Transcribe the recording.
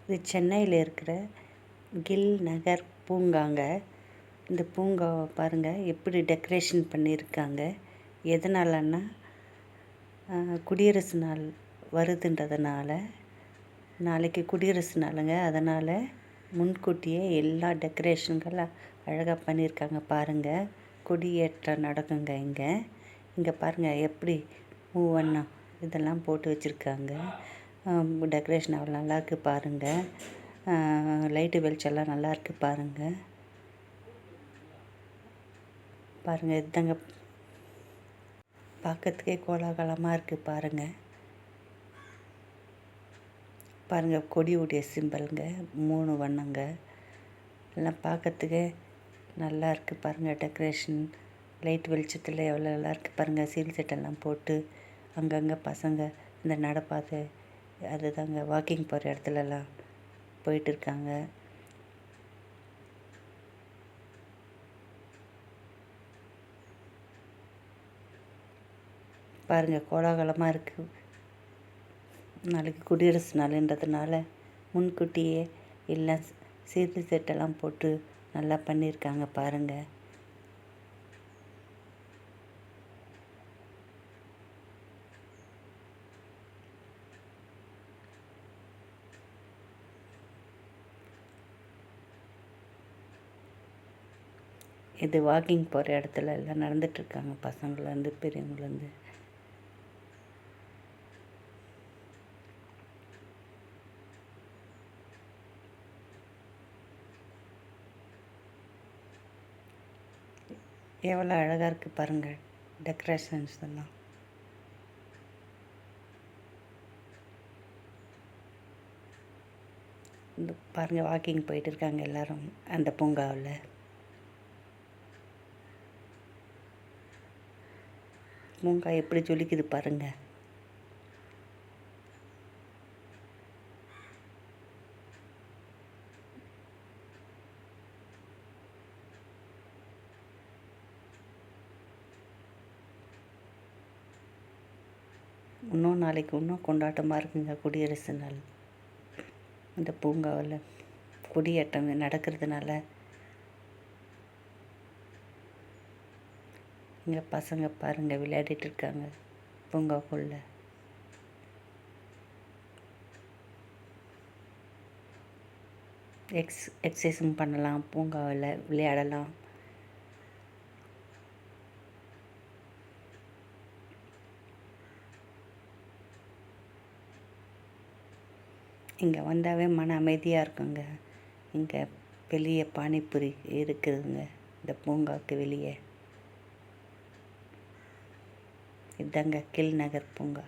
இது சென்னையில் இருக்கிற கில் நகர் பூங்காங்க. இந்த பூங்காவை பாருங்கள் எப்படி டெக்கரேஷன் பண்ணியிருக்காங்க. எதனாலன்னா குடியரசு நாள் வருதுன்றதுனால, நாளைக்கு குடியரசு நாளுங்க. அதனால் முன்கூட்டியே எல்லா டெக்கரேஷன்களும் அழகாக பண்ணியிருக்காங்க பாருங்கள். கொடியேற்றம் நடக்குங்க இங்கே பாருங்கள் எப்படி மூவண்ணா இதெல்லாம் போட்டு வச்சுருக்காங்க. டெக்கரேஷன் அவ்வளோ நல்லாயிருக்கு பாருங்கள். லைட்டு வெளிச்செல்லாம் நல்லாயிருக்கு பாருங்கள். இதுதாங்க பார்க்கறதுக்கே கோலாகலமாக இருக்குது பாருங்கள் கொடியுடைய சிம்பலுங்க, 3 வண்ணங்க. எல்லாம் பார்க்கறதுக்கே நல்லா இருக்குது பாருங்கள். டெக்கரேஷன் லைட் வெளிச்சத்தில் எவ்வளோ நல்லா இருக்குது பாருங்கள். சீல் செட்டெல்லாம் போட்டு அங்கங்கே பசங்க இந்த நடப்பாதை அதுதாங்க வாக்கிங் போகிற இடத்துலலாம் போயிட்டுருக்காங்க. பாருங்கள் கோலாகலமாக இருக்குது. நாளைக்கு குடியரசு நாளுன்றதுனால முன்கூட்டியே எல்லாம் சீல் செட்டெல்லாம் போட்டு நல்லா பண்ணியிருக்காங்க பாருங்கள். இது வாக்கிங் போகிற இடத்துல எல்லாம் நடந்துட்டுருக்காங்க, பசங்கள்லேருந்து பெரியவங்கலேருந்து. எவ்வளோ அழகாக இருக்குது பாருங்கள் டெக்கரேஷன்ஸ் எல்லாம். பாருங்கள் வாக்கிங் போயிட்டு இருக்காங்க எல்லோரும் அந்த பூங்காவில். பூங்கா எப்படி ஜொலிக்குது பாருங்கள். நாளைக்கு இன்னும் கொண்டாட்டமாக இருக்குங்க குடியரசு நாள். இந்த பூங்காவில் கொடியேற்றம் நடக்கிறதுனால இங்கே பசங்க பாருங்கள் விளையாடிட்டு இருக்காங்க பூங்காக்குள்ள. எக்ஸசைஸும் பண்ணலாம், பூங்காவில் விளையாடலாம். இங்கே வந்தாவே மன அமைதியாக இருக்குங்க. இங்கே வெளியே பானிபூரி இருக்குதுங்க இந்த பூங்காவுக்கு வெளியே. இதாங்க கில் நகர் பூங்கா.